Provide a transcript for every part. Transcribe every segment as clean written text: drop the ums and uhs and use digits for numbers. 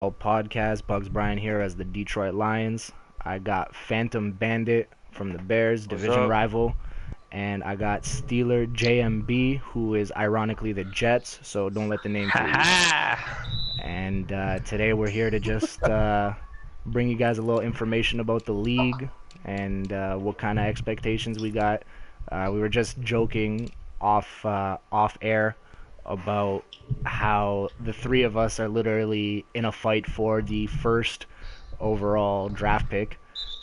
Podcast. Bugz Bryant here as the Detroit Lions. I got PhantomBandit from the Bears, What's division up? rival, and I got SteelersJMB, who is ironically the Jets. So don't let the name fool you. Ha And today we're here to just bring you guys a little information about the league and what kind of expectations we got. We were just joking off air about how the three of us are literally in a fight for the first overall draft pick.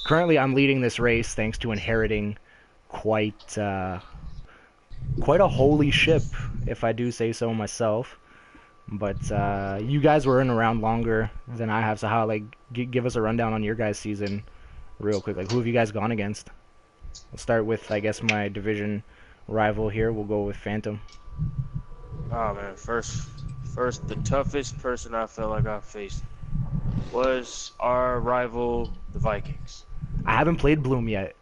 Currently, I'm leading this race thanks to inheriting quite quite a holy ship, if I do say so myself. But you guys were in around longer than I have, so how give us a rundown on your guys' season, real quick. Like, who have you guys gone against? We'll start with, I guess, my division rival here. We'll go with Phantom. Oh man, first, the toughest person I felt like I faced was our rival, the Vikings. I haven't played Bloom yet.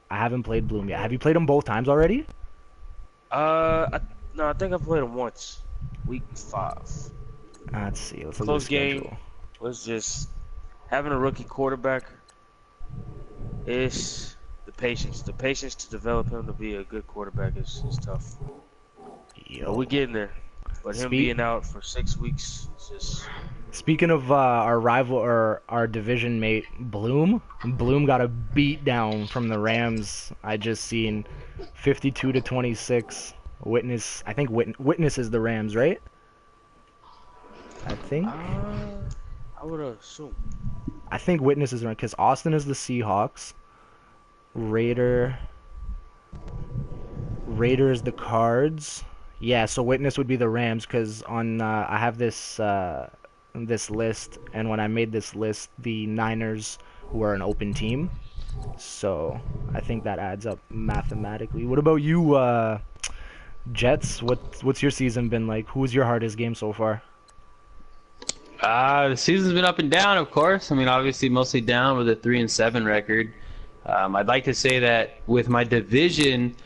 Have you played them both times already? No, I think I played him once, week 5. Let's see. Let's look at the Close game. schedule. Was just having a rookie quarterback. Is the patience to develop him to be a good quarterback is tough. Yo. But we getting there. But him being out for 6 weeks is just. Speaking of our rival or our division mate, Bloom got a beat down from the Rams. I just seen 52-26. I think Witness is the Rams, right? I think. I would assume. I think Witness is right because Austin is the Seahawks. Raiders the Cards. Yeah, so Witness would be the Rams because on I have this list, and when I made this list, the Niners were an open team. So I think that adds up mathematically. What about you, Jets? What's your season been like? Who's your hardest game so far? The season's been up and down, of course. I mean, obviously, mostly down with a 3-7 record. I'd like to say that with my division,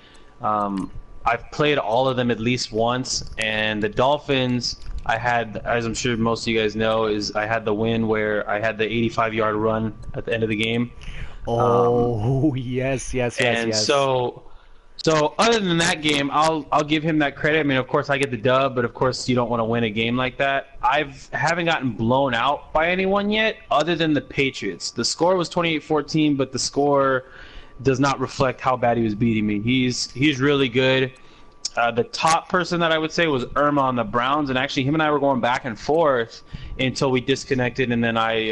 I've played all of them at least once, and the Dolphins, I had, as I'm sure most of you guys know, I had the win where I had the 85-yard run at the end of the game. Oh, yes. And so other than that game, I'll give him that credit. I mean, of course, I get the dub, but of course, you don't want to win a game like that. Haven't gotten blown out by anyone yet, other than the Patriots. The score was 28-14, but the score does not reflect how bad he was beating me. He's really good. The top person that I would say was Irma on the Browns, and actually him and I were going back and forth until we disconnected, and then I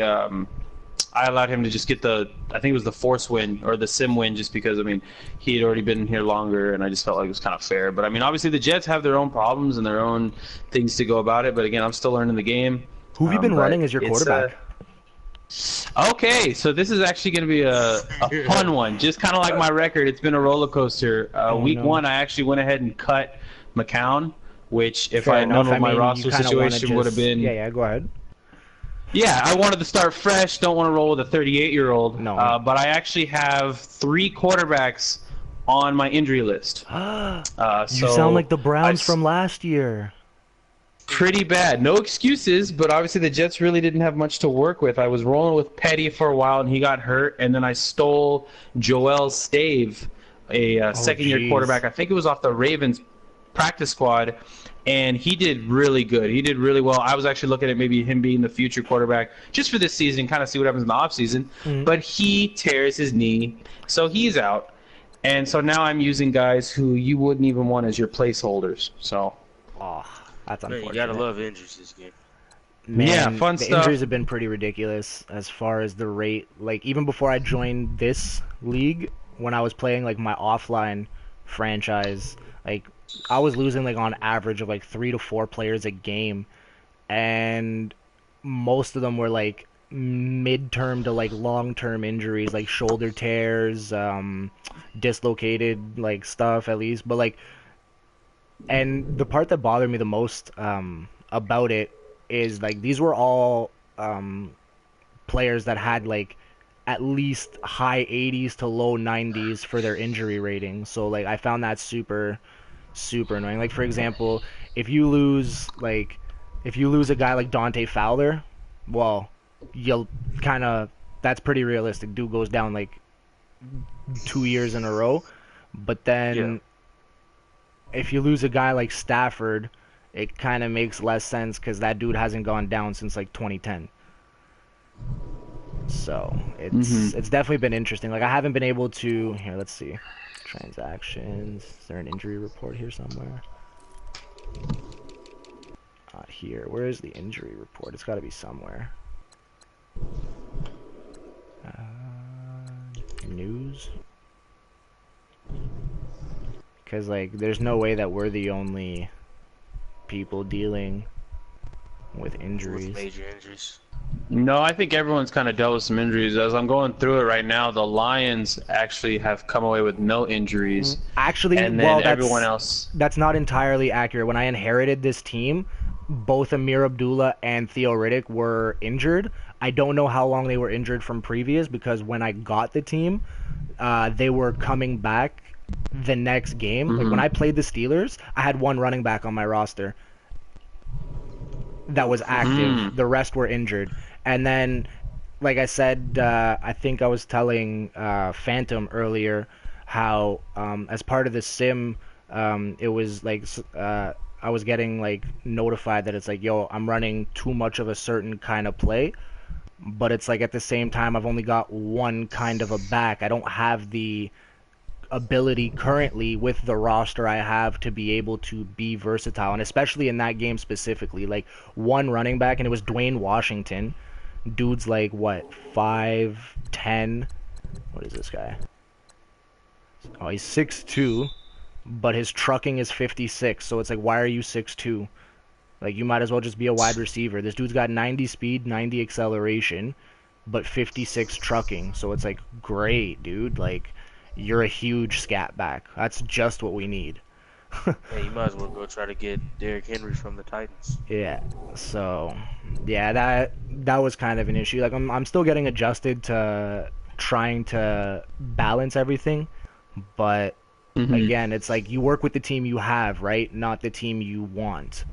allowed him to just get I think it was the force win or the sim win, just because, I mean, he had already been here longer, and I just felt like it was kind of fair. But I mean, obviously the Jets have their own problems and their own things to go about it. But again, I'm still learning the game. Who have you been running as your quarterback? Okay, so this is actually going to be a fun one. Just kind of like my record, it's been a roller coaster. Week 1, I actually went ahead and cut McCown, which if I had known what my roster situation would have been. Yeah, go ahead. Yeah, I wanted to start fresh. Don't want to roll with a 38-year-old. No. But I actually have 3 quarterbacks on my injury list. You sound like the Browns from last year. Pretty bad. No excuses, but obviously the Jets really didn't have much to work with. I was rolling with Petty for a while, and he got hurt, and then I stole Joel Stave, a second-year quarterback. I think it was off the Ravens practice squad. And he did really good. He did really well. I was actually looking at maybe him being the future quarterback just for this season, kind of see what happens in the offseason. But he tears his knee, so he's out. And so now I'm using guys who you wouldn't even want as your placeholders. So, That's unfortunate. Man, you gotta love injuries this game. Man, yeah, fun the stuff. Injuries have been pretty ridiculous as far as the rate. Like, even before I joined this league, when I was playing like my offline franchise, like, I was losing like on average of like 3 to 4 players a game, and most of them were like mid-term to like long-term injuries, like shoulder tears, dislocated like stuff at least. But like, and the part that bothered me the most about it is like these were all players that had like at least high 80s to low 90s for their injury rating. So like I found that super annoying. Like, for example, if you lose a guy like Dante Fowler, well, you'll kind of, that's pretty realistic. Dude goes down like 2 years in a row. But Yeah. then if you lose a guy like Stafford, it kind of makes less sense because that dude hasn't gone down since like 2010. So it's definitely been interesting. Like I haven't been able to. Here, let's see. Transactions. Is there an injury report here somewhere? Here. Where is the injury report? It's got to be somewhere. News. Because like, there's no way that we're the only people dealing with injuries. With major injuries. No, I think everyone's kind of dealt with some injuries. As I'm going through it right now, the Lions actually have come away with no injuries. Actually, and then well, everyone else. That's not entirely accurate. When I inherited this team, both Amir Abdullah and Theo Riddick were injured. I don't know how long they were injured from previous because when I got the team, they were coming back the next game. Like when I played the Steelers, I had one running back on my roster that was active. The rest were injured. And then, like I said, I think I was telling Phantom earlier how as part of the sim, it was like I was getting like notified that it's like, yo, I'm running too much of a certain kind of play. But it's like at the same time, I've only got one kind of a back. I don't have the ability currently with the roster I have to be able to be versatile, and especially in that game specifically, like one running back, and it was Dwayne Washington. Dude's like what, 5'10". What is this guy? Oh, he's 6'2", but his trucking is 56. So it's like, why are you 6'2"? Like you might as well just be a wide receiver. This dude's got 90 speed, 90 acceleration, but 56 trucking. So it's like, great, dude. Like, you're a huge scat back. That's just what we need. Yeah, you might as well go try to get Derrick Henry from the Titans. Yeah. So, yeah, that was kind of an issue. Like I'm still getting adjusted to trying to balance everything, but again, it's like you work with the team you have, right? Not the team you want.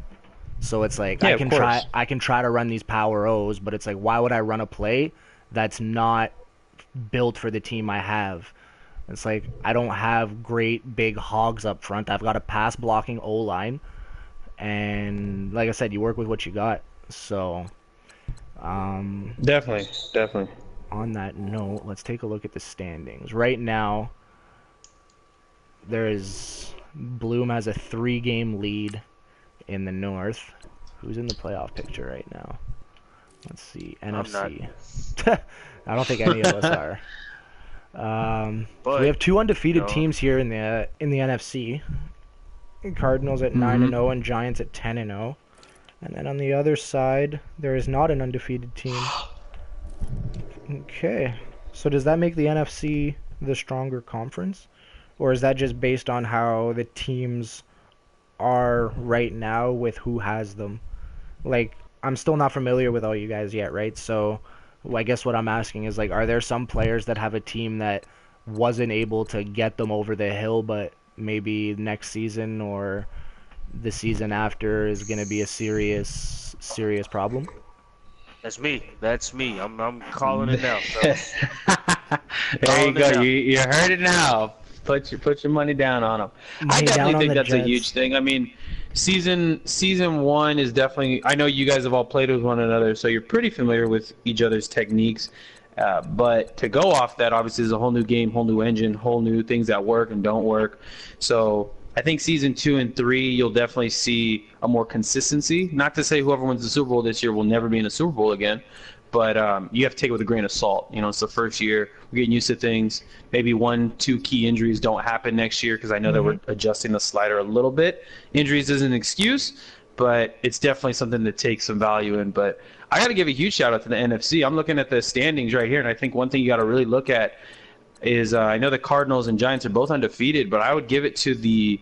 So it's like Yeah, I can try to run these power O's, but it's like, why would I run a play that's not built for the team I have? It's like, I don't have great big hogs up front. I've got a pass blocking O-line. And like I said, you work with what you got. So, Definitely. on that note, let's take a look at the standings. Right now, Bloom has a 3-game lead in the North. Who's in the playoff picture right now? Let's see. NFC. I don't think any of us are. But, we have 2 undefeated teams here in the NFC. Cardinals at 9-0 and Giants at 10-0. And then on the other side, there is not an undefeated team. Okay. So does that make the NFC the stronger conference? Or is that just based on how the teams are right now with who has them? Like, I'm still not familiar with all you guys yet, right? So I guess what I'm asking is, like, are there some players that have a team that wasn't able to get them over the hill, but maybe next season or the season after is going to be a serious problem? That's me. I'm calling it now. There you go. You heard it now. Put your money down on them. I definitely think that's a huge thing. I mean, season 1 is definitely. I know you guys have all played with one another, so you're pretty familiar with each other's techniques. But to go off that, obviously, is a whole new game, whole new engine, whole new things that work and don't work. So I think season 2 and 3, you'll definitely see a more consistency. Not to say whoever wins the Super Bowl this year will never be in a Super Bowl again, but you have to take it with a grain of salt. You know, it's the first year. We're getting used to things. Maybe 1-2 key injuries don't happen next year because I know that we're adjusting the slider a little bit. Injuries isn't an excuse, but it's definitely something to take some value in. But I got to give a huge shout out to the NFC. I'm looking at the standings right here, and I think one thing you got to really look at is I know the Cardinals and Giants are both undefeated, but I would give it to the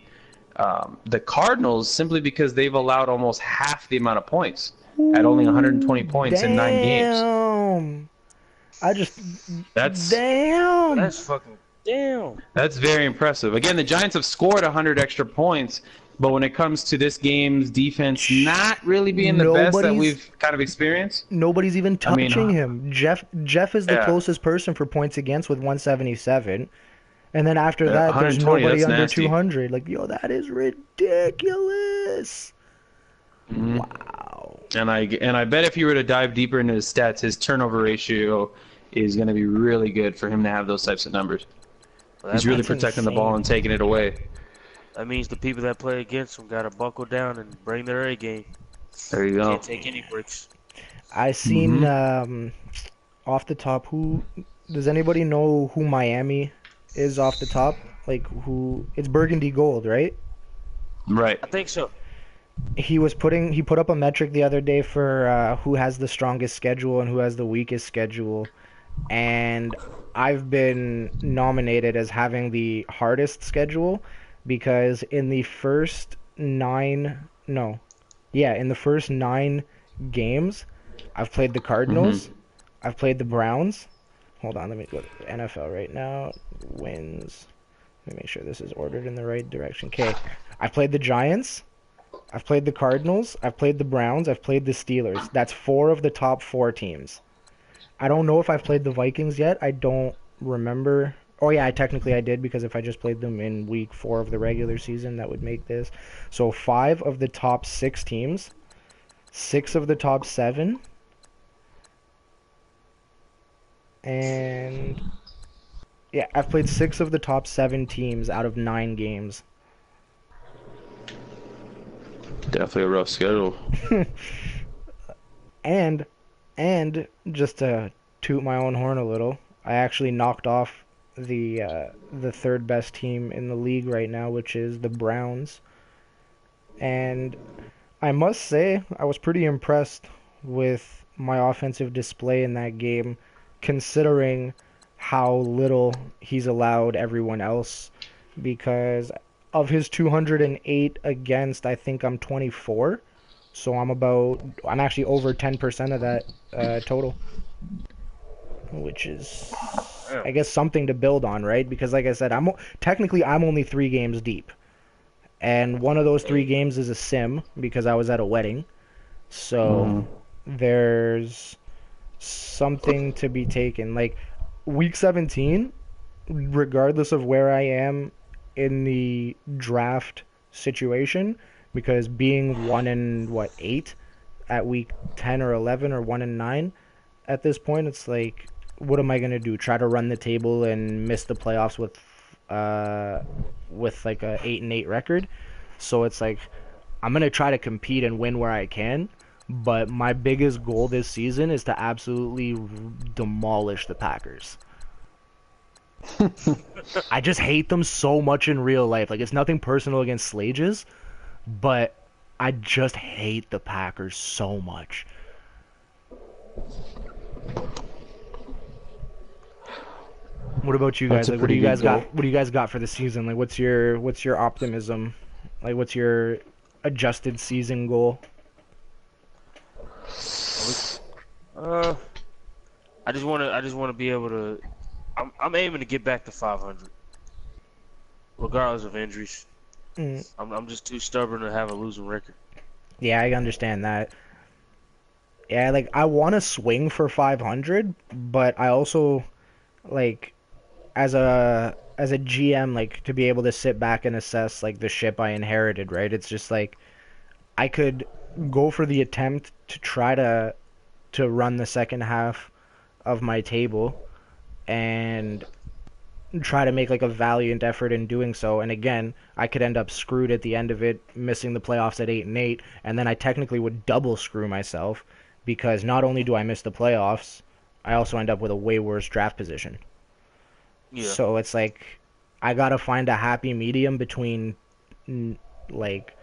Cardinals simply because they've allowed almost half the amount of points at only 120 points in 9 games. That's fucking damn. That's very impressive. Again, the Giants have scored 100 extra points, But when it comes to this game's defense not really being the best that Nobody's we've kind of experienced, nobody's even I mean, touching him. Jeff is the yeah, closest person for points against with 177. And then after that, there's 120, nobody that's under nasty. 200. Like, yo, that is ridiculous. Hmm. Wow. And I bet if you were to dive deeper into his stats, his turnover ratio is going to be really good for him to have those types of numbers. Well, He's really That's protecting the ball insane. and taking it away. that means the people that play against him gotta buckle down and bring their A game. There you go. Can't take any breaks. I seen Hmm. off the top, who does anybody know who Miami is off the top? Like, who? It's Burgundy Gold, right? Right. I think so. He put up a metric the other day for who has the strongest schedule and who has the weakest schedule, and I've been nominated as having the hardest schedule because in the first nine, no, yeah, in the first 9 games, I've played the Hmm. Cardinals, I've played the Browns. Hold on, let me go to the NFL right now. Wins. Let me make sure this is ordered in the right direction. Okay, I played the Giants. I've played the Cardinals, I've played the Browns, I've played the Steelers. That's 4 of the top 4 teams. I don't know if I've played the Vikings yet. I don't remember. Oh yeah, I did because if I just played them in week 4 of the regular season, that would make this. So 5 of the top 6 teams, 6 of the top 7, and yeah, I've played 6 of the top 7 teams out of 9 games. Definitely a rough schedule. And just to toot my own horn a little, I actually knocked off the third best team in the league right now, which is the Browns. And I must say, I was pretty impressed with my offensive display in that game, considering how little he's allowed everyone else. Because of his 208 against, I think I'm 24. So I'm actually over 10% of that total, which is, Damn. I guess, something to build on, right? Because like I said, I'm only 3 games deep, and one of those 3 games is a sim because I was at a wedding. So Hmm. there's something to be taken. Like week 17, regardless of where I am in the draft situation, because being 1 and 8 at week 10 or 11 or 1 and 9 at this point, it's like, what am I gonna do? Try to run the table and miss the playoffs with like a 8-8 record? So it's like I'm gonna try to compete and win where I can. But my biggest goal this season is to absolutely demolish the Packers. I just hate them so much in real life. Like, it's nothing personal against Slages, but I just hate the Packers so much. What about you That's guys? a Like, what do pretty you good guys got? goal. What do you guys got for the season? Like, what's your optimism? Like, what's your adjusted season goal? Uh, I just wanna be able to. I'm aiming to get back to 500, regardless of injuries. Mm, I'm just too stubborn to have a losing record. yeah, I understand that. Yeah, like I want to swing for 500, but I also like as a GM, like to be able to sit back and assess like the ship I inherited, right? It's just like I could go for the attempt to try to run the second half of my table and try to make like a valiant effort in doing so. And again, I could end up screwed at the end of it, missing the playoffs at 8-8, and then I technically would double screw myself because not only do I miss the playoffs, I also end up with a way worse draft position. Yeah. So it's like I gotta find a happy medium between like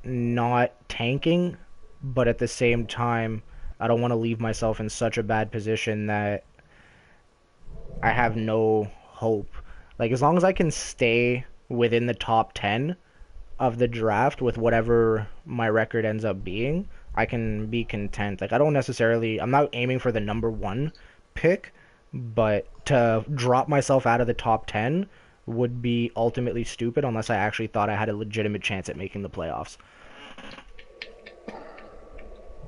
not tanking, but at the same time, I don't want to leave myself in such a bad position that I have no hope. Like, as long as I can stay within the top 10 of the draft with whatever my record ends up being, I can be content. Like, I'm not aiming for the number 1 pick, but to drop myself out of the top 10 would be ultimately stupid unless I actually thought I had a legitimate chance at making the playoffs.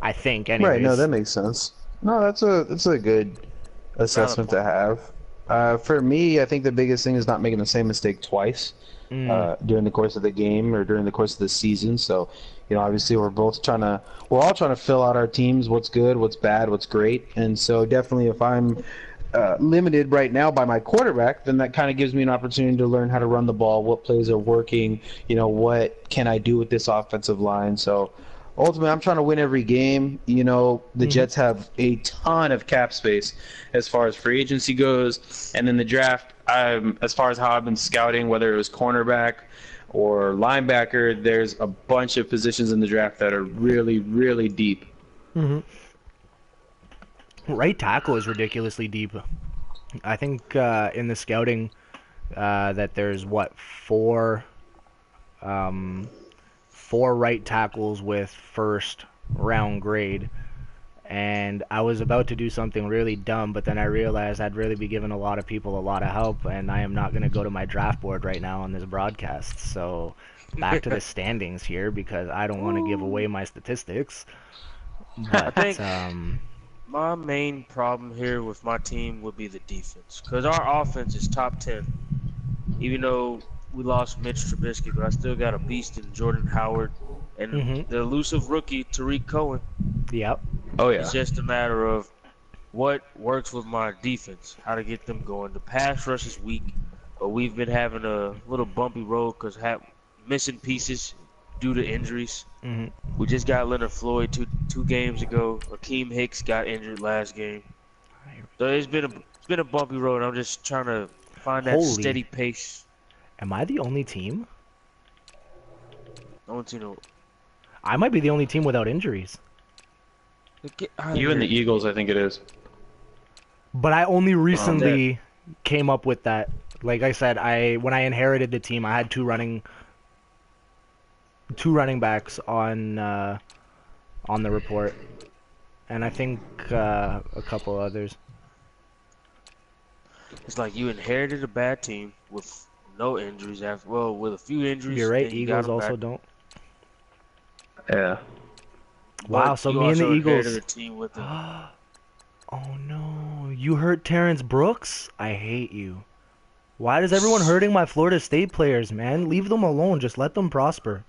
I think, Right, no, anyways. that makes sense. No, that's a good assessment to have. For me, I think the biggest thing is not making the same mistake twice during the course of the game or during the course of the season. So, obviously we're all trying to fill out our teams, what's good, what's bad, what's great. And so definitely if I'm limited right now by my quarterback, then that kind of gives me an opportunity to learn how to run the ball, what plays are working, what can I do with this offensive line. So ultimately, I'm trying to win every game. The Jets have a ton of cap space as far as free agency goes. And then the draft, as far as how I've been scouting, whether it was cornerback or linebacker, there's a bunch of positions in the draft that are really, really deep. Mm-hmm. Right tackle is ridiculously deep. I think in the scouting that there's, four right tackles with first round grade, and I was about to do something really dumb, but then I realized I'd really be giving a lot of people a lot of help, and I am not going to go to my draft board right now on this broadcast. So back to the standings here, because I don't want to give away my statistics. But I think my main problem here with my team would be the defense, because our offense is top 10. Even though we lost Mitch Trubisky, but I still got a beast in Jordan Howard and the elusive rookie Tariq Cohen. Yep. Oh, yeah. It's just a matter of what works with my defense, how to get them going. The pass rush is weak, but we've been having a little bumpy road because missing pieces due to injuries. We just got Leonard Floyd two games ago. Akeem Hicks got injured last game. So it's been a bumpy road. I'm just trying to find that steady pace. Am I the only team? I might be the only team without injuries. You and the Eagles, I think it is. But I only recently came up with that. Like I said, when I inherited the team, I had two running backs on the report, and I think a couple others. It's like you inherited a bad team with no injuries with a few injuries. You're right. Eagles also don't. Yeah. Wow. So me and the Eagles. A team with Oh no! You hurt Terrence Brooks? I hate you. Why is everyone hurting my Florida State players, man? Leave them alone. Just let them prosper.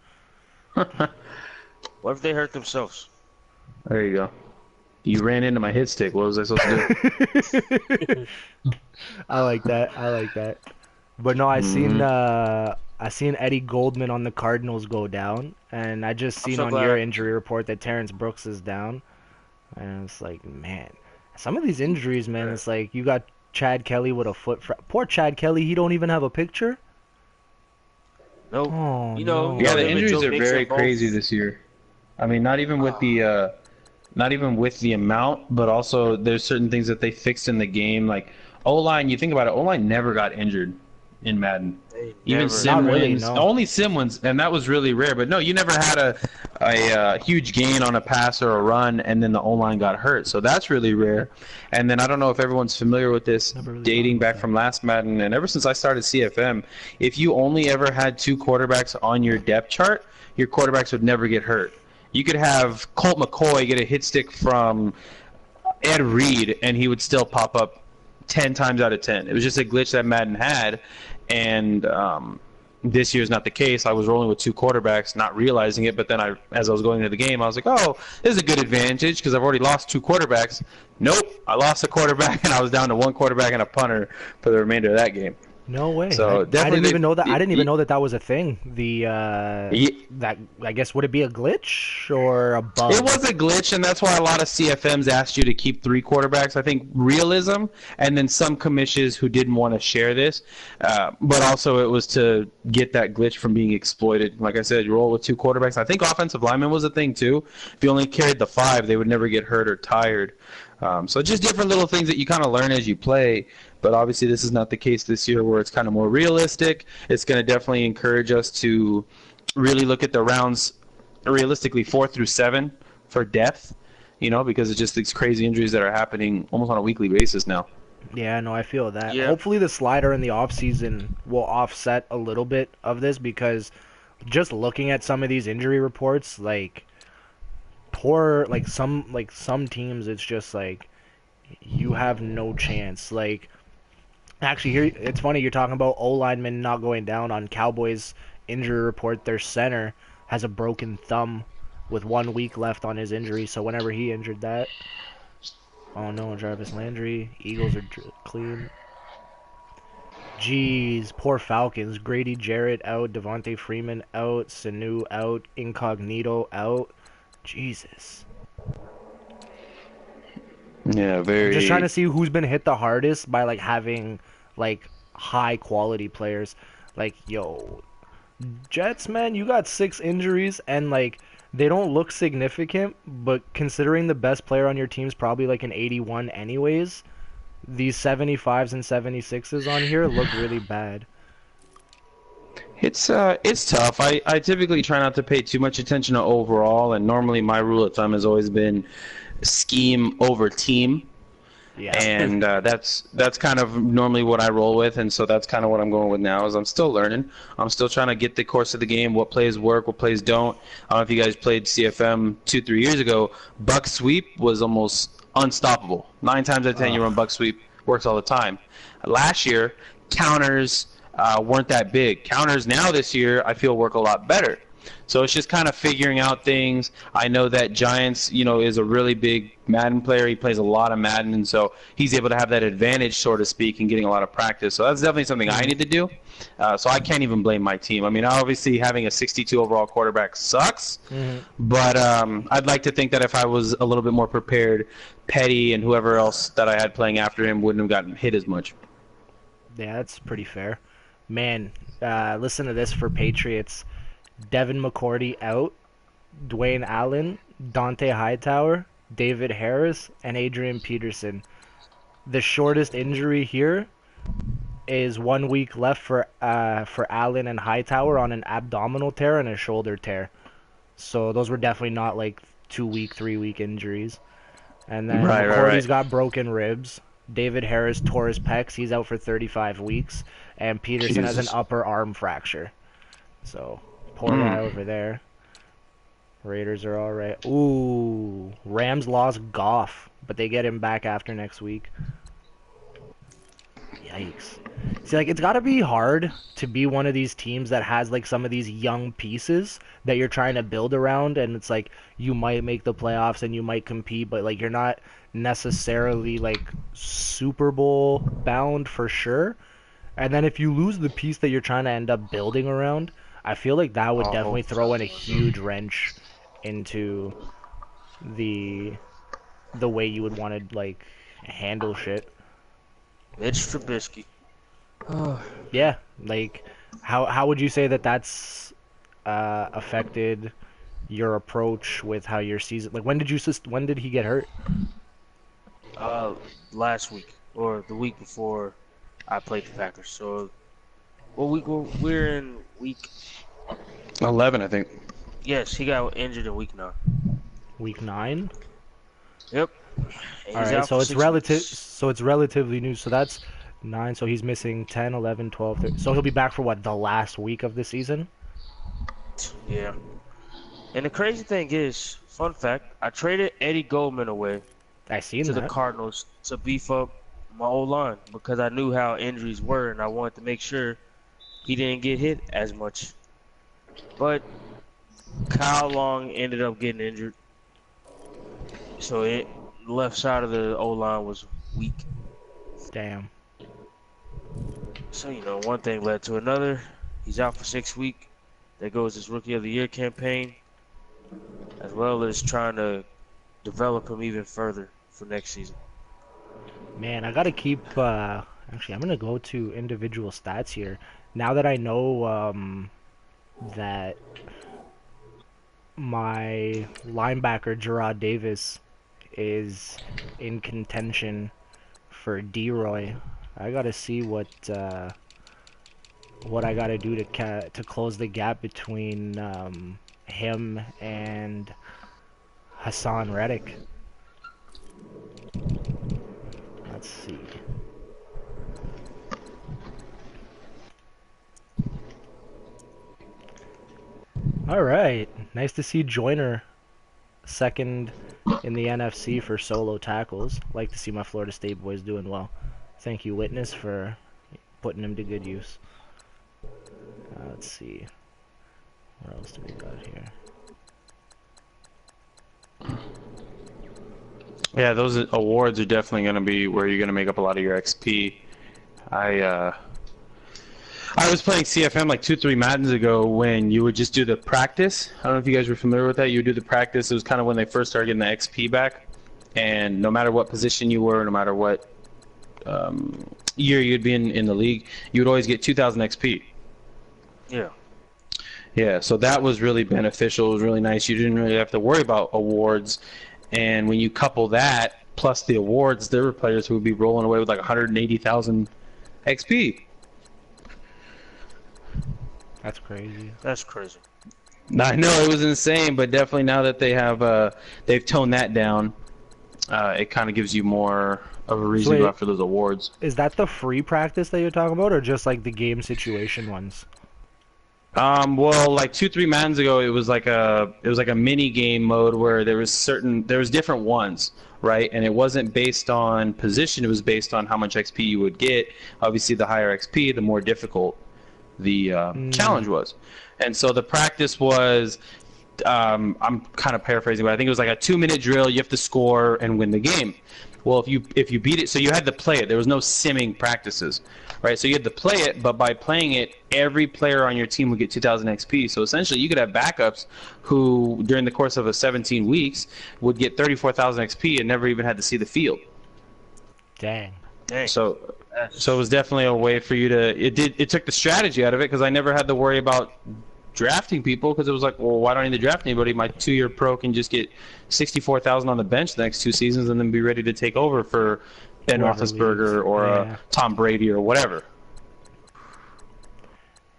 What if they hurt themselves? There you go. You ran into my hit stick. What was I supposed to do? I like that. But no, I seen Eddie Goldman on the Cardinals go down, and I just seen on your injury report that Terrence Brooks is down, and it's like, man, some of these injuries, man, it's like you got Chad Kelly with a foot. Poor Chad Kelly, he don't even have a picture. Nope. Oh, no. Yeah, the injuries are very crazy this year. I mean, not even with the amount, but also there's certain things that they fixed in the game. Like O-line, you think about it, O-line never got injured in Madden. Even Simmons, only Simmons, and that was really rare. But no, you never had a huge gain on a pass or a run, and then the O-line got hurt. So that's really rare. And then I don't know if everyone's familiar with this, dating back from last Madden, and ever since I started CFM, if you only ever had two quarterbacks on your depth chart, your quarterbacks would never get hurt. You could have Colt McCoy get a hit stick from Ed Reed, and he would still pop up 10 times out of 10. It was just a glitch that Madden had, and this year's not the case. I was rolling with two quarterbacks, not realizing it, but then as I was going into the game, I was like, oh, this is a good advantage because I've already lost two quarterbacks. Nope, I lost a quarterback, and I was down to one quarterback and a punter for the remainder of that game. No way. So I didn't even know that. I didn't even know that was a thing. That I guess, would it be a glitch or a bug? It was a glitch, and that's why a lot of CFMs asked you to keep three quarterbacks. I think realism, and then some commissions who didn't want to share this, but also it was to get that glitch from being exploited. Like I said, you roll with two quarterbacks. I think offensive lineman was a thing too. If you only carried the five, they would never get hurt or tired. So just different little things that you kind of learn as you play. But obviously this is not the case this year where it's kind of more realistic. It's going to definitely encourage us to really look at the rounds realistically 4 through 7 for depth, because it's just these crazy injuries that are happening almost on a weekly basis now. Yeah, no, I feel that. Yeah, Hopefully the slider in the offseason will offset a little bit of this because just looking at some of these injury reports, like poor like some teams it's just like you have no chance. Like actually here it's funny you're talking about O linemen not going down on Cowboys injury report. Their center has a broken thumb with 1 week left on his injury, so whenever he injured that. Oh no, Jarvis Landry. Eagles are clean. Jeez, poor Falcons. Grady Jarrett out, Devontae Freeman out, Sanu out, Incognito out. Jesus. Yeah, I'm just trying to very. see who's been hit the hardest by like having like high quality players. Like, yo, Jets, man, you got 6 injuries and like they don't look significant, but considering the best player on your team's probably like an 81 anyways, these 75s and 76s on here look really bad. It's tough. I typically try not to pay too much attention to overall, and normally my rule of thumb has always been scheme over team. Yeah. And that's kind of normally what I roll with, and so that's kind of what I'm going with now. Is I'm still learning. I'm still trying to get the course of the game, what plays work, what plays don't. I don't know if you guys played CFM 2-3 years ago. Buck sweep was almost unstoppable. 9 times out of 10, you run buck sweep, works all the time. Last year, counters weren't that big. Counters now this year, I feel work a lot better. So it's just kind of figuring out things. I know that Giants, is a really big Madden player. He plays a lot of Madden, and so he's able to have that advantage, so to speak, in getting a lot of practice. So that's definitely something I need to do. So I can't even blame my team. I mean, obviously having a 62 overall quarterback sucks, but I'd like to think that if I was a little bit more prepared, Petty and whoever else that I had playing after him wouldn't have gotten hit as much. Yeah, that's pretty fair. Man, listen to this for Patriots. Devin McCourty out, Dwayne Allen, Dante Hightower, David Harris, and Adrian Peterson. The shortest injury here is 1 week left for Allen and Hightower on an abdominal tear and a shoulder tear. So those were definitely not like 2 week, 3 week injuries. And then McCourty's got broken ribs. David Harris tore his pecs. He's out for 35 weeks. And Peterson has an upper arm fracture. So, poor guy over there. Raiders are all right. Ooh, Rams lost Goff, but they get him back after next week. Yikes. See, like, it's got to be hard to be one of these teams that has, like, some of these young pieces that you're trying to build around, and it's like, you might make the playoffs and you might compete, but, like, you're not necessarily, like, Super Bowl bound for sure. And then if you lose the piece that you're trying to end up building around, I feel like that would definitely throw in a huge wrench into the way you would want to, like, handle shit. Mitch Trubisky. Yeah, like how would you say that that's affected your approach with how your season? Like when did he get hurt? Last week or the week before I played the Packers. So, we're in week 11, I think. Yes, he got injured in week 9. Week 9. Yep. All right, so it's relatively new. So that's 9. So he's missing 10, 11, 12, 13. So he'll be back for what, the last week of the season? Yeah. And the crazy thing is, fun fact, I traded Eddie Goldman away I seen to that. the Cardinals to beef up my O-line because I knew how injuries were and I wanted to make sure he didn't get hit as much. But Kyle Long ended up getting injured. So the left side of the O-line was weak. Damn. So, one thing led to another. He's out for 6 weeks. There goes his Rookie of the Year campaign, as well as trying to develop him even further for next season. Man, I gotta keep. Actually, I'm gonna go to individual stats here. Now that I know that my linebacker Gerard Davis is in contention for D-Roy, I gotta see what I gotta do to close the gap between him and Hassan Reddick. Let's see. All right. Nice to see Joyner second in the NFC for solo tackles. Like to see my Florida State boys doing well. Thank you, Witness, for putting him to good use. Let's see. What else do we got here? Yeah, those awards are definitely going to be where you're going to make up a lot of your XP. I was playing CFM like 2-3 Maddens ago when you would just do the practice. I don't know if you guys were familiar with that. You would do the practice. It was kind of when they first started getting the XP back. And no matter what position you were, no matter what year you'd be in the league, you would always get 2,000 XP. Yeah. Yeah, so that was really beneficial. It was really nice. You didn't really have to worry about awards. And when you couple that plus the awards, there were players who would be rolling away with like 180,000 XP. That's crazy. That's crazy. I know it was insane, but definitely now that they have they've toned that down, it kind of gives you more of a reason to go after those awards. Is that the free practice that you're talking about, or just like the game situation ones? Well, like 2-3 Maddens ago, it was like a mini game mode where there was different ones, right? And it wasn't based on position; it was based on how much XP you would get. Obviously, the higher XP, the more difficult the challenge was. And so the practice was, I'm kind of paraphrasing, but I think it was like a 2-minute drill. You have to score and win the game. Well, if you beat it, so you had to play it. There was no simming practices, right? So you had to play it, but by playing it, every player on your team would get 2,000 XP. So essentially, you could have backups who, during the course of 17 weeks, would get 34,000 XP and never even had to see the field. Dang. So it was definitely a way for you to. It took the strategy out of it because I never had to worry about drafting people because it was like, well, why don't I need to draft anybody? My 2-year pro can just get 64,000 on the bench the next 2 seasons and then be ready to take over for Ben Roethlisberger or Tom Brady or whatever.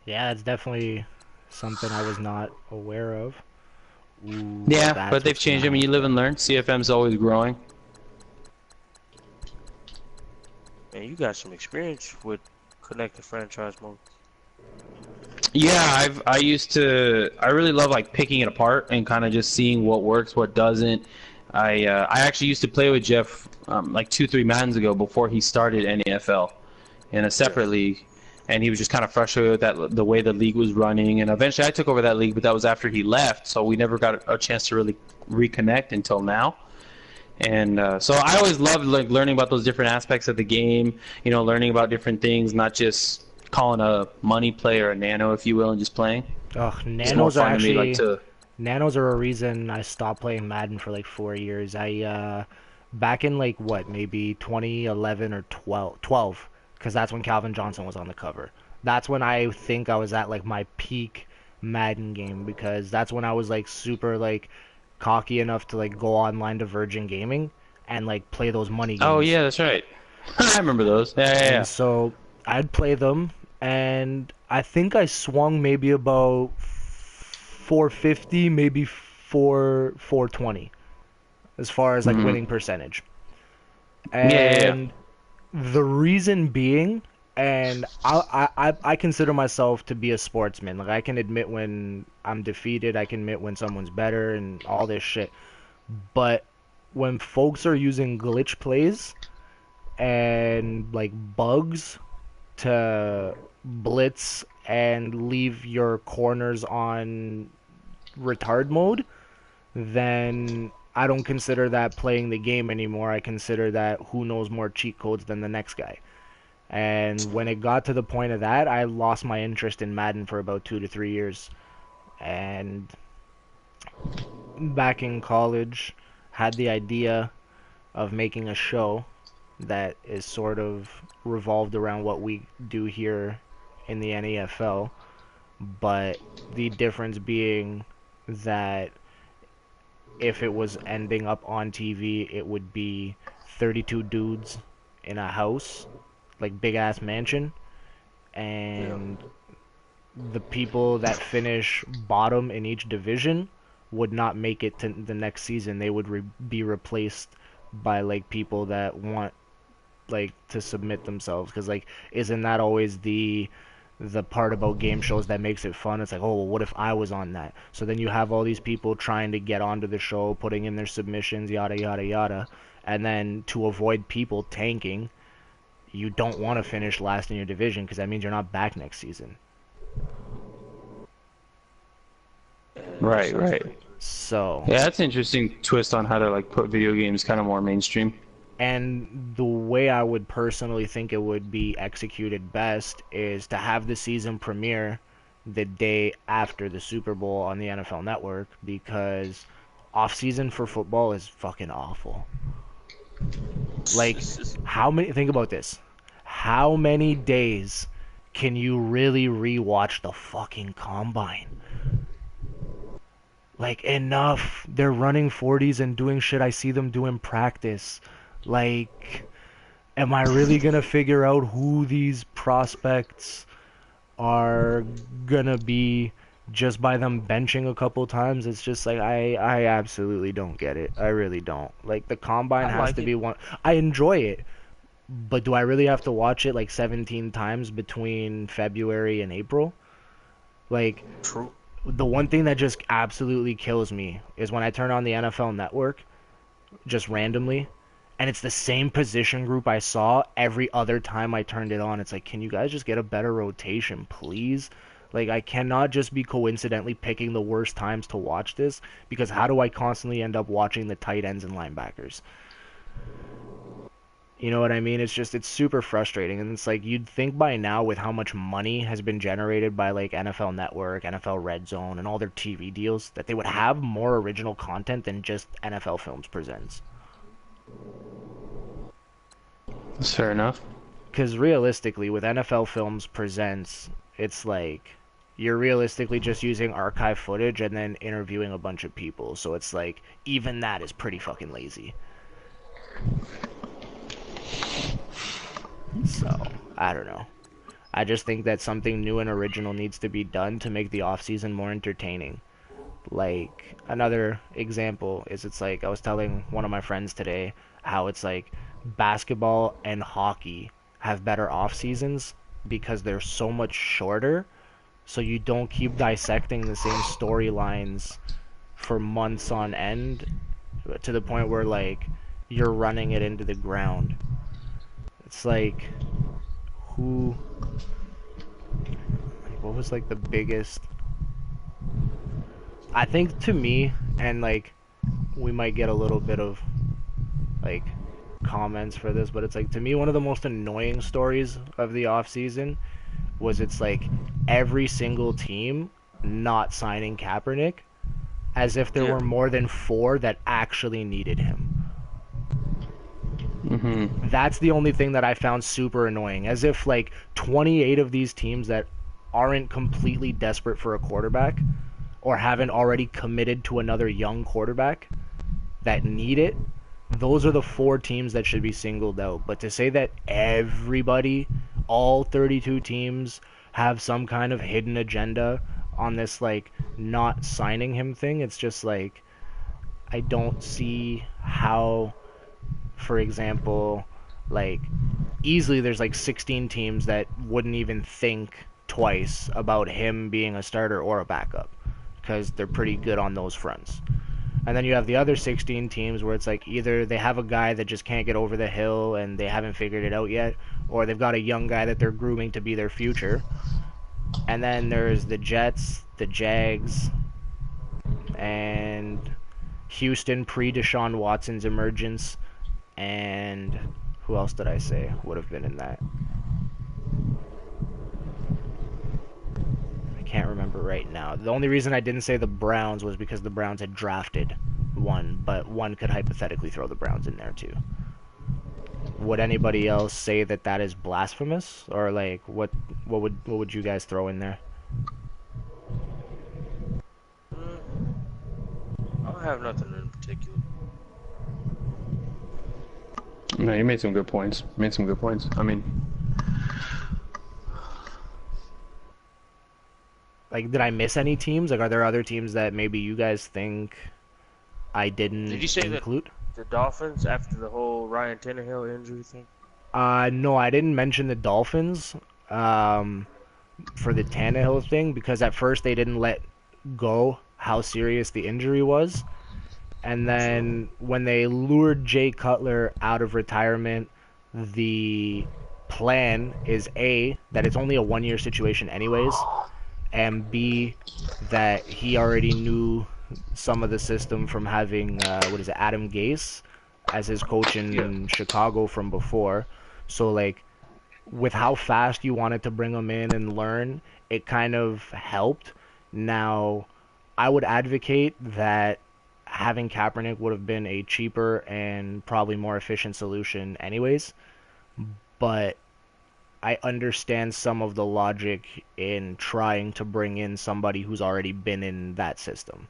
Yeah, it's definitely something I was not aware of. Ooh, yeah, but they've changed. I mean, you live and learn. CFM's always growing. Man, you got some experience with connected franchise mode. Yeah, I really love like picking it apart and kind of just seeing what works, what doesn't. I actually used to play with Jeff like 2-3 Maddens ago before he started NEFL in a separate league, and he was just kind of frustrated with the way the league was running. And eventually, I took over that league, but that was after he left, so we never got a chance to really reconnect until now. And so I always loved like learning about those different aspects of the game. You know, learning about different things, not just calling a money play or a nano, if you will, and just playing. Oh, nanos are actually nanos are a reason I stopped playing Madden for like 4 years. I back in like what, maybe 2011 or 12, because that's when Calvin Johnson was on the cover. That's when I think I was at like my peak Madden game, because that's when I was like super like cocky enough to like go online to Virgin Gaming and like play those money games. Oh yeah, that's right. I remember those. Yeah. So I'd play them, and I think I swung maybe about 450, maybe 420, as far as like winning percentage. And the reason being, and I consider myself to be a sportsman. Like I can admit when I'm defeated, I can admit when someone's better, and all this shit. But when folks are using glitch plays and like bugs to blitz and leave your corners on retard mode, then I don't consider that playing the game anymore. I consider that who knows more cheat codes than the next guy. And when it got to the point of that, I lost my interest in Madden for about 2 to 3 years. And back in college, had the idea of making a show that is sort of revolved around what we do here in the NEFL, but the difference being that if it was ending up on TV, it would be 32 dudes in a house, like big ass mansion, and the people that finish bottom in each division would not make it to the next season. They would be replaced by like people that want like to submit themselves, because like isn't that always the the part about game shows that makes it fun. It's like, oh, well, what if I was on that? So then you have all these people trying to get onto the show, putting in their submissions, yada, yada, yada. And then to avoid people tanking, you don't want to finish last in your division because that means you're not back next season. Right, right. So yeah, that's an interesting twist on how to like put video games kind of more mainstream. And the way I would personally think it would be executed best is to have the season premiere the day after the Super Bowl on the NFL Network, because off season for football is fucking awful. Like, think about this. How many days can you really rewatch the fucking combine? Like, enough. They're running 40s and doing shit I see them do in practice. Like, am I really gonna figure out who these prospects are gonna be just by them benching a couple times? It's just like, I absolutely don't get it. I really don't. Like, the combine has to be one. I enjoy it, but do I really have to watch it like 17 times between February and April? Like, True. The one thing that just absolutely kills me is when I turn on the NFL Network, just randomly, and it's the same position group I saw every other time I turned it on. It's like, can you guys just get a better rotation, please? Like, I cannot just be coincidentally picking the worst times to watch this, because how do I constantly end up watching the tight ends and linebackers? You know what I mean? It's super frustrating. And it's like, you'd think by now, with how much money has been generated by like NFL Network, NFL Red Zone, and all their TV deals, that they would have more original content than just NFL Films Presents. That's fair enough. Because realistically, with NFL Films Presents, it's like you're realistically just using archive footage and then interviewing a bunch of people. So it's like, even that is pretty fucking lazy. So, I don't know. I just think that something new and original needs to be done to make the off-season more entertaining. Like, another example is, it's like, I was telling one of my friends today how it's like basketball and hockey have better off-seasons because they're so much shorter, so you don't keep dissecting the same storylines for months on end to the point where, like, you're running it into the ground. It's like, what was like the biggest, I think to me, and like, we might get a little bit of like comments for this, but it's like, to me, one of the most annoying stories of the off season was, it's like every single team not signing Kaepernick, as if there were more than 4 that actually needed him. Mm-hmm. That's the only thing that I found super annoying. As if like 28 of these teams that aren't completely desperate for a quarterback, or haven't already committed to another young quarterback that need it, those are the 4 teams that should be singled out. But to say that everybody, all 32 teams, have some kind of hidden agenda on this like not signing him thing, it's just like, I don't see how. For example, like, easily there's like 16 teams that wouldn't even think twice about him being a starter or a backup, because they're pretty good on those fronts. And then you have the other 16 teams where it's like, either they have a guy that just can't get over the hill and they haven't figured it out yet, or they've got a young guy that they're grooming to be their future. And then there's the Jets, the Jags, and Houston pre-Deshaun Watson's emergence. And who else did I say would have been in that? I can't remember right now. The only reason I didn't say the Browns was because the Browns had drafted one, but one could hypothetically throw the Browns in there too. Would anybody else say that that is blasphemous, or like what would you guys throw in there? I don't have nothing in particular. No, you made some good points. I mean, like, did I miss any teams? Like, are there other teams that maybe you guys think I didn't Did you say include? The Dolphins after the whole Ryan Tannehill injury thing? No, I didn't mention the Dolphins. for the Tannehill thing, because at first they didn't let go how serious the injury was. And then when they lured Jay Cutler out of retirement, the plan is A, that it's only a 1-year situation anyways, and B, that he already knew some of the system from having, Adam Gase as his coach in Chicago from before. So, like, with how fast you wanted to bring him in and learn, it kind of helped. Now, I would advocate that having Kaepernick would have been a cheaper and probably more efficient solution anyways, but I understand some of the logic in trying to bring in somebody who's already been in that system.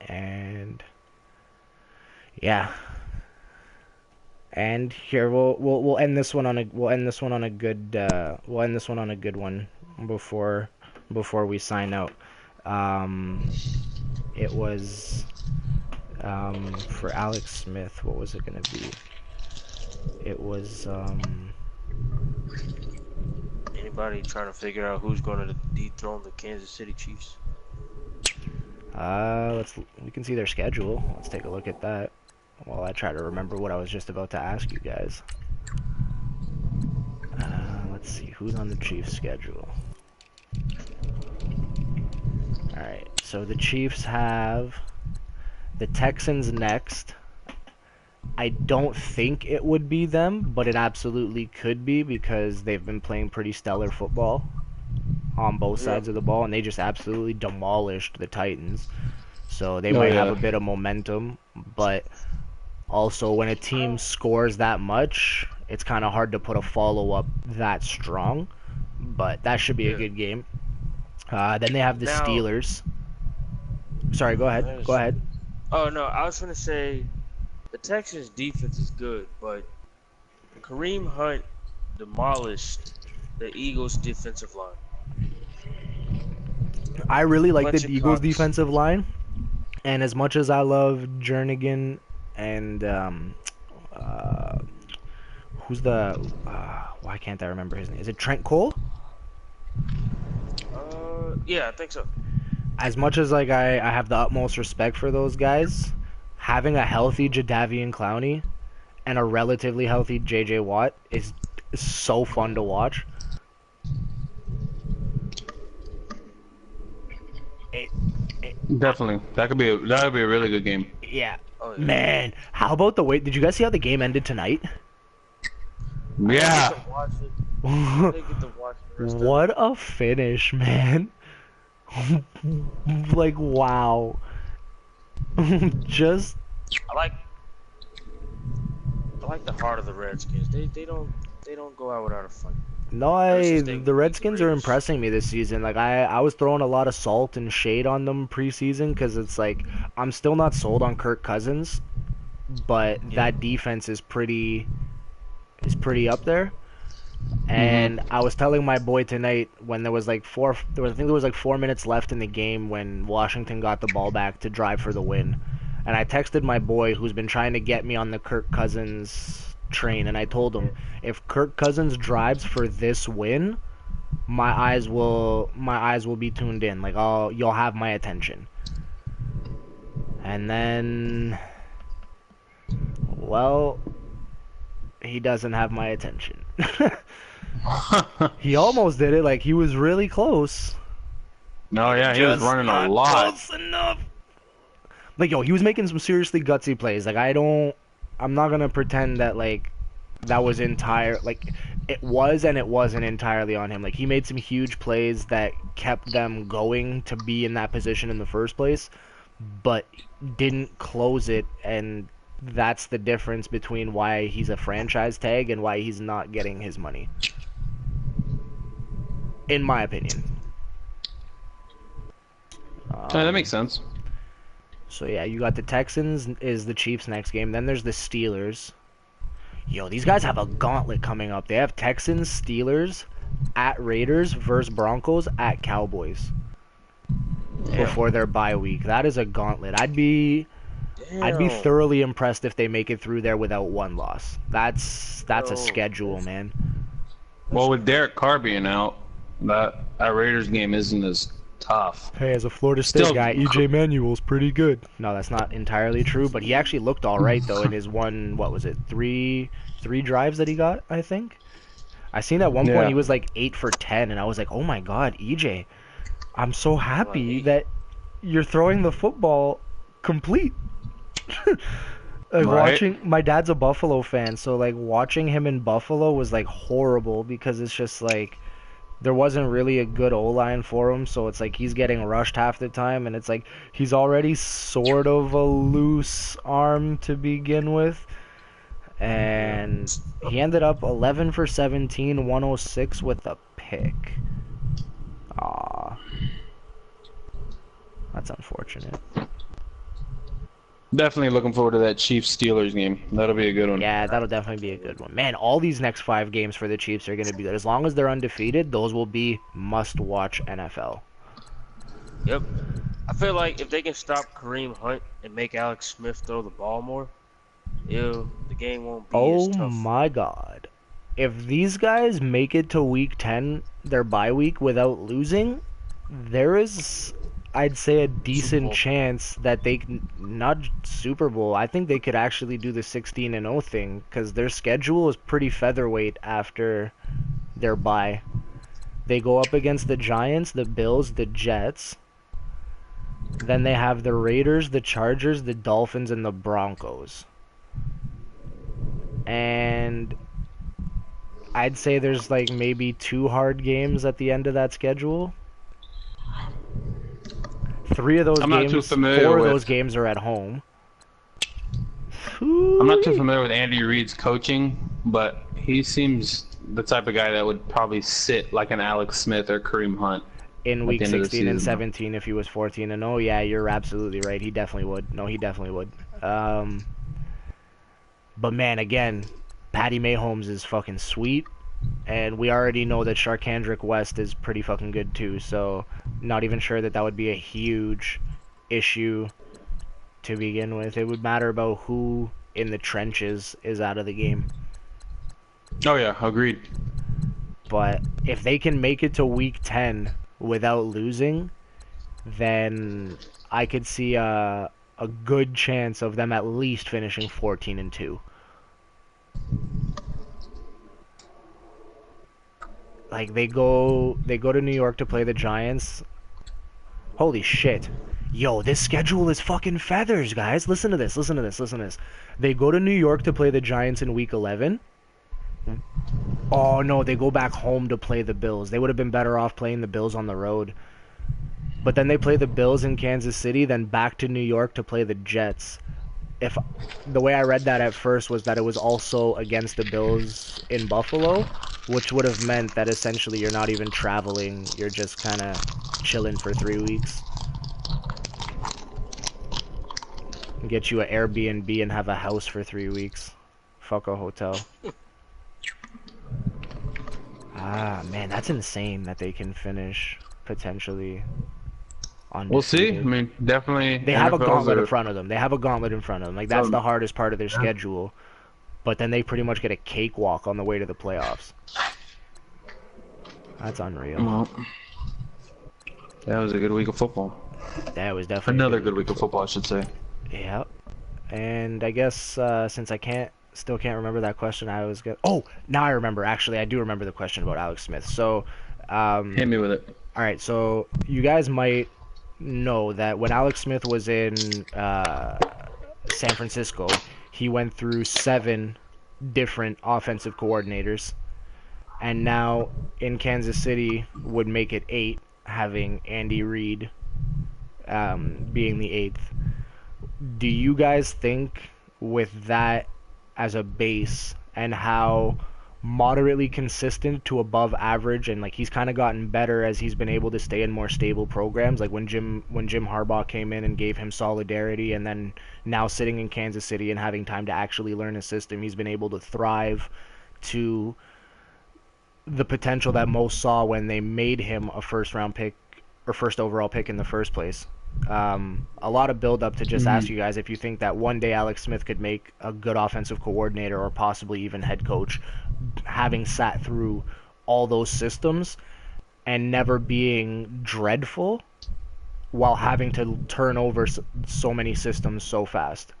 And yeah. And here we'll end this one on a good one before we sign out. It was for Alex Smith. What was it gonna be? It was Anybody trying to figure out who's going to dethrone the Kansas City Chiefs? we can see their schedule. Let's take a look at that while I try to remember what I was just about to ask you guys. Let's see who's on the Chiefs schedule. Alright, so the Chiefs have the Texans next. I don't think it would be them, but it absolutely could be because they've been playing pretty stellar football on both sides of the ball, and they just absolutely demolished the Titans. So they might have a bit of momentum, but also when a team scores that much, it's kind of hard to put a follow-up that strong, but that should be a good game. Then they have the Steelers. Sorry, go ahead. Go ahead. Oh, no, I was going to say the Texans' defense is good, but Kareem Hunt demolished the Eagles' defensive line. I really like the Eagles' defensive line, and as much as I love Jernigan and who's the why can't I remember his name? Is it Trent Cole? Yeah, I think so. As much as like I have the utmost respect for those guys, having a healthy Jadeveon Clowney and a relatively healthy J.J. Watt is so fun to watch. Definitely, that could be a really good game. Yeah. Oh, yeah. Man, how about the way? Did you guys see how the game ended tonight? Yeah. What a finish, man! Like, wow. Just. I like the heart of the Redskins. They don't go out without a fight. No, the Redskins are impressing me this season. Like I was throwing a lot of salt and shade on them preseason because it's like I'm still not sold on Kirk Cousins, but that defense is pretty up there. And I was telling my boy tonight when there was like 4 minutes left in the game when Washington got the ball back to drive for the win. And I texted my boy who's been trying to get me on the Kirk Cousins train, and I told him if Kirk Cousins drives for this win, my eyes will be tuned in. Like you'll have my attention. And then, well, he doesn't have my attention. He almost did it. Like he was really close. No, yeah, he was running a lot. Close enough. Like, yo, he was making some seriously gutsy plays. Like, I'm not gonna pretend that, like, that was it was and it wasn't entirely on him. Like, he made some huge plays that kept them going to be in that position in the first place, but didn't close it, and that's the difference between why he's a franchise tag and why he's not getting his money. In my opinion. That makes sense. So yeah, you got the Texans is the Chiefs next game. Then there's the Steelers. Yo, these guys have a gauntlet coming up. They have Texans, Steelers, at Raiders versus Broncos, at Cowboys before their bye week. That is a gauntlet. I'd be Damn. thoroughly impressed if they make it through there without one loss. That's a Yo, schedule, man. Well, with Derek Carr being out, that Raiders game isn't as tough. Hey, as a Florida State Still, guy, EJ Manuel's pretty good. No, that's not entirely true, but he actually looked all right though in his one. What was it? Three drives that he got, I think. I seen at one point he yeah, was like 8 for 10, and I was like, oh my god, EJ, I'm so like happy that you're throwing the football complete. Like right. watching, my dad's a Buffalo fan, so like watching him in Buffalo was like horrible because it's just like there wasn't really a good O-line for him, so it's like he's getting rushed half the time, and it's like he's already sort of a loose arm to begin with, yeah. and he ended up 11 for 17, 106 with a pick. Aw, that's unfortunate. Definitely looking forward to that Chiefs Steelers game. That'll be a good one. Yeah, that'll definitely be a good one. Man, all these next 5 games for the Chiefs are going to be good. As long as they're undefeated, those will be must-watch NFL. Yep. I feel like if they can stop Kareem Hunt and make Alex Smith throw the ball more, the game won't be as Oh tough. my God. If these guys make it to week 10, their bye week, without losing, there is, I'd say, a Super decent Bowl. chance that they can, not Super Bowl, I think they could actually do the 16-0 thing because their schedule is pretty featherweight after their bye. They go up against the Giants, the Bills, the Jets. Then they have the Raiders, the Chargers, the Dolphins, and the Broncos. And I'd say there's like maybe 2 hard games at the end of that schedule. 3 of those I'm not too games, familiar 4 of with- those games are at home. I'm not too familiar with Andy Reid's coaching, but he seems the type of guy that would probably sit like an Alex Smith or Kareem Hunt. In At week the end of the 16 and season. 17 if he was 14-0. Yeah, you're absolutely right. He definitely would. No, he definitely would. But man, again, Patty Mahomes is fucking sweet, and we already know that Sharkhandrick West is pretty fucking good too, so not even sure that that would be a huge issue to begin with. It would matter about who in the trenches is out of the game. Oh yeah, agreed. But if they can make it to week 10 without losing, then I could see a good chance of them at least finishing 14-2. Like they go to New York to play the Giants. Holy shit. Yo, this schedule is fucking feathers, guys. Listen to this. Listen to this. Listen to this. They go to New York to play the Giants in week 11. Oh no, they go back home to play the Bills. They would have been better off playing the Bills on the road. But then they play the Bills in Kansas City, then back to New York to play the Jets. If the way I read that at first was that it was also against the Bills in Buffalo, which would have meant that essentially you're not even traveling, you're just kind of chilling for 3 weeks. Get you an Airbnb and have a house for 3 weeks. Fuck a hotel. Ah, man, that's insane that they can finish potentially undefeated. We'll see. I mean, definitely. They have a NFL's gauntlet in front of them. They have a gauntlet in front of them. Like, that's Um, the hardest part of their schedule. But then they pretty much get a cakewalk on the way to the playoffs. That's unreal. Well, that was a good week of football. That was definitely Another good week of football, I should say. Yeah. And I guess since I still can't remember that question, I was gonna. Oh, now I remember. Actually, I do remember the question about Alex Smith. So, Hit me with it. all right. So you guys might know that when Alex Smith was in San Francisco, he went through 7 different offensive coordinators, and now in Kansas City would make it 8, having Andy Reid being the 8th. Do you guys think, with that as a base and how moderately consistent to above average, and like he's kind of gotten better as he's been able to stay in more stable programs, like when Jim Harbaugh came in and gave him solidarity, and then now sitting in Kansas City and having time to actually learn a system, he's been able to thrive to the potential that most saw when they made him a first round pick or first overall pick in the first place? A lot of build up to just ask you guys if you think that one day Alex Smith could make a good offensive coordinator or possibly even head coach, having sat through all those systems and never being dreadful while having to turn over so many systems so fast.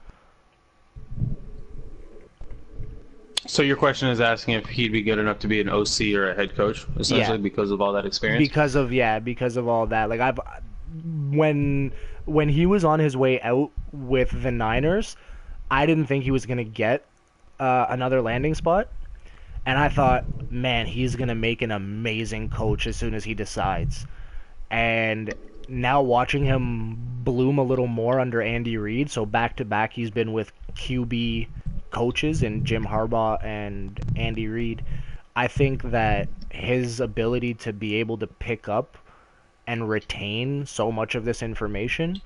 So your question is asking if he'd be good enough to be an OC or a head coach, essentially, because of all that experience? Because of all that. Like when he was on his way out with the Niners, I didn't think he was gonna get another landing spot, and I thought, man, he's gonna make an amazing coach as soon as he decides. And now watching him bloom a little more under Andy Reid, so back to back he's been with QB coaches in Jim Harbaugh and Andy Reid, I think that his ability to be able to pick up and retain so much of this information,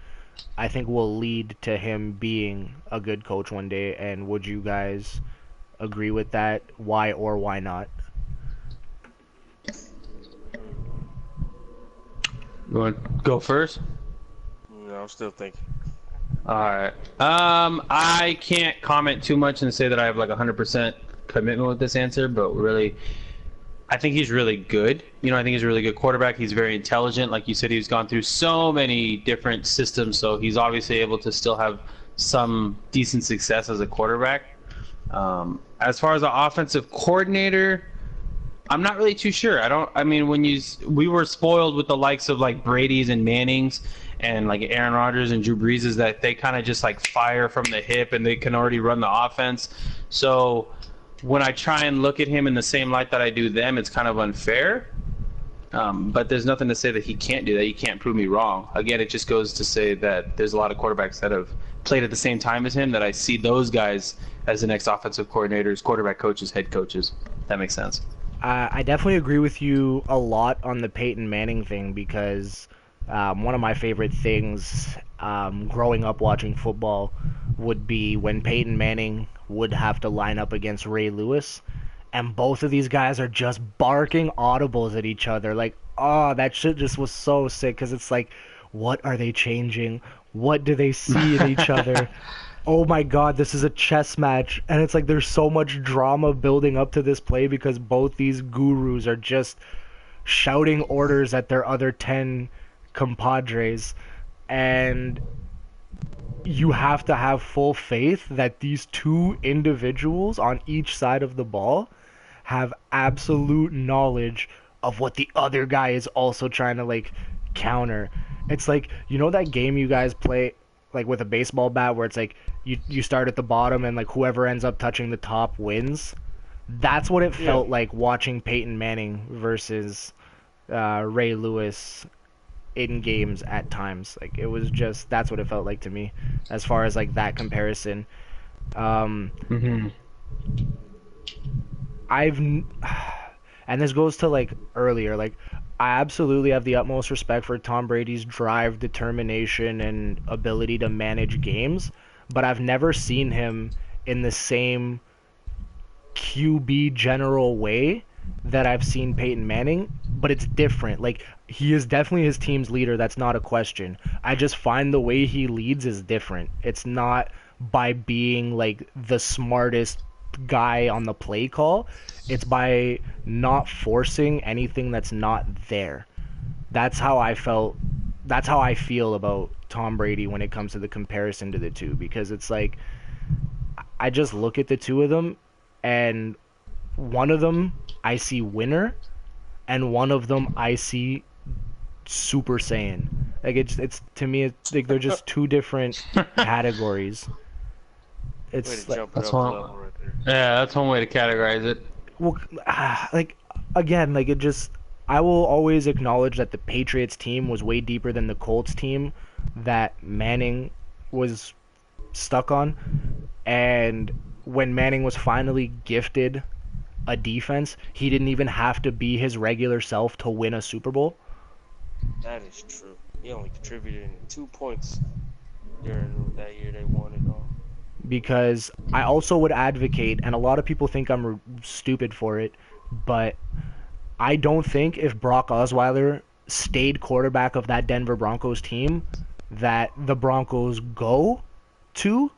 I think will lead to him being a good coach one day. And would you guys agree with that? Why or why not? You want to go first? No, I'm still thinking. All right. I can't comment too much and say that I have like 100% commitment with this answer, but really, I think he's really good. You know, I think he's a really good quarterback. He's very intelligent. Like you said, he's gone through so many different systems, so he's obviously able to still have some decent success as a quarterback. As far as an offensive coordinator, I'm not really too sure. We were spoiled with the likes of like Brady's and Manning's and like Aaron Rodgers and Drew Brees, that they kind of just like fire from the hip and they can already run the offense. So when I try and look at him in the same light that I do them, it's kind of unfair. But there's nothing to say that he can't do that. He can't prove me wrong. Again, it just goes to say that there's a lot of quarterbacks that have played at the same time as him that I see those guys as the next offensive coordinators, quarterback coaches, head coaches. That makes sense. I definitely agree with you a lot on the Peyton Manning thing because one of my favorite things growing up watching football would be when Peyton Manning would have to line up against Ray Lewis, and both of these guys are just barking audibles at each other. Like, oh, that shit just was so sick because it's like, what are they changing? What do they see in each other? Oh my god, this is a chess match. And it's like there's so much drama building up to this play because both these gurus are just shouting orders at their other 10 compadres. And you have to have full faith that these two individuals on each side of the ball have absolute knowledge of what the other guy is also trying to like counter. It's like, you know that game you guys play like with a baseball bat where it's like you start at the bottom and like whoever ends up touching the top wins? That's what it felt like watching Peyton Manning versus Ray Lewis in games at times. Like it was just, that's what it felt like to me as far as like that comparison. And this goes to like earlier, like I absolutely have the utmost respect for Tom Brady's drive, determination, and ability to manage games, but I've never seen him in the same QB general way that I've seen Peyton Manning, but it's different. Like, he is definitely his team's leader, that's not a question. I just find the way he leads is different. It's not by being like the smartest guy on the play call. It's by not forcing anything that's not there. That's how I felt. That's how I feel about Tom Brady when it comes to the comparison to the two, because it's like I just look at the two of them, and one of them I see winner, and one of them I see Super Saiyan. Like it's to me, it's like they're just two different categories. It's like, that's one. Yeah, that's one way to categorize it. Well, like again, like it just, I will always acknowledge that the Patriots team was way deeper than the Colts team that Manning was stuck on. And when Manning was finally gifted a defense, he didn't even have to be his regular self to win a Super Bowl. That is true. He only contributed 2 points during that year they won it all. Because I also would advocate, and a lot of people think I'm stupid for it, but I don't think if Brock Osweiler stayed quarterback of that Denver Broncos team, that the Broncos go to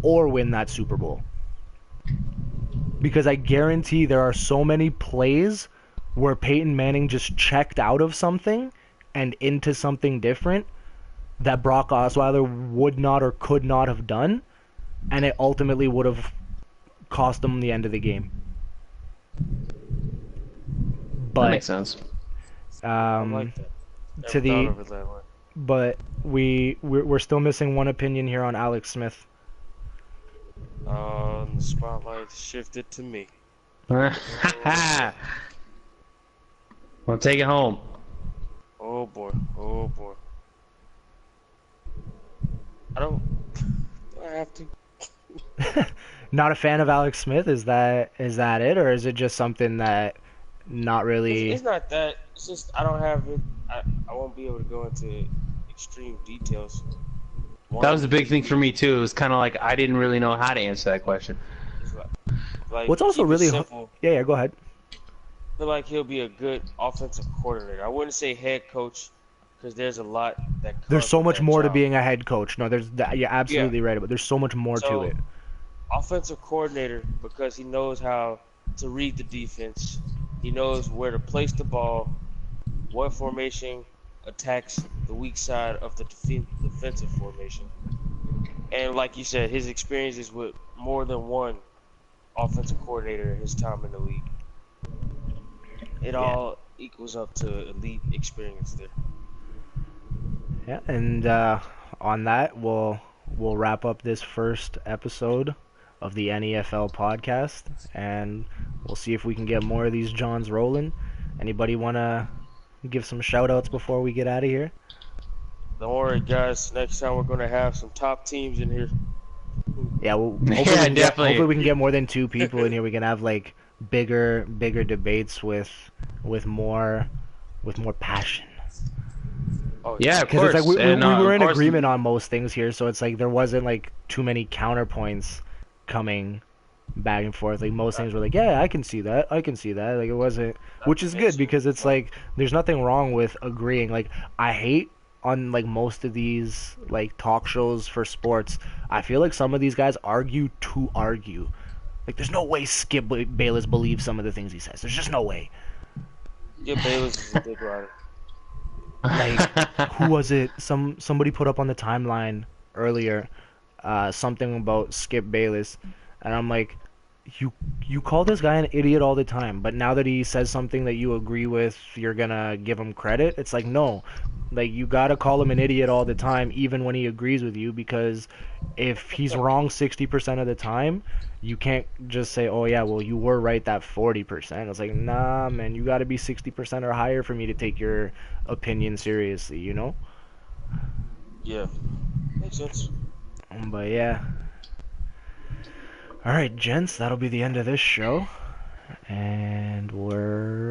or win that Super Bowl. Because I guarantee there are so many plays where Peyton Manning just checked out of something and into something different that Brock Osweiler would not or could not have done, and it ultimately would have cost them the end of the game. That makes sense. I like that. To Never the thought of it that way. but we're still missing one opinion here on Alex Smith. The spotlight shifted to me. Well, take it home. Oh boy. Oh boy. Do I have to? Not a fan of Alex Smith? Is that it, or is it just something that not really? It's not that. It's just I don't have it. I won't be able to go into extreme details. That was the big thing for me too. It was kind of like I didn't really know how to answer that question. Like, What's also keep it really simple. yeah, go ahead. I feel like he'll be a good offensive coordinator. I wouldn't say head coach because there's a lot that comes There's so with much that more to job. being a head coach. No, you're absolutely right, but there's so much more to So, it. offensive coordinator because he knows how to read the defense. He knows where to place the ball, what formation attacks the weak side of the defensive formation. And like you said, his experience is with more than one offensive coordinator in his time in the league. It all equals up to elite experience there. Yeah, and on that, we'll wrap up this first episode of the NEFL podcast, and we'll see if we can get more of these Johns rolling. Anybody want to give some shout-outs before we get out of here? Don't worry, guys. Next time we're going to have some top teams in here. Yeah, hopefully, definitely. hopefully we can get more than 2 people in here. We can have like bigger debates with more passion. Oh, Yeah, of Because course. it's like we And, were of in course- agreement on most things here, so it's like there wasn't like too many counterpoints coming back and forth. Like most things were like, yeah, I can see that. Like it wasn't, which is good because it's like there's nothing wrong with agreeing. Like I hate on like most of these like talk shows for sports, I feel like some of these guys argue to argue. Like there's no way Skip Bayless believes some of the things he says. There's just no way. Yeah, Bayless is a big rider. Like who was it? Somebody put up on the timeline earlier something about Skip Bayless, and I'm like, you call this guy an idiot all the time, but now that he says something that you agree with, you're gonna give him credit. It's like, no, like you gotta call him an idiot all the time, even when he agrees with you, because if he's wrong 60% of the time, you can't just say, oh yeah, well you were right that 40%. It's like, nah, man, you gotta be 60% or higher for me to take your opinion seriously, you know? Yeah, makes sense. But yeah. Alright, gents, that'll be the end of this show. And we're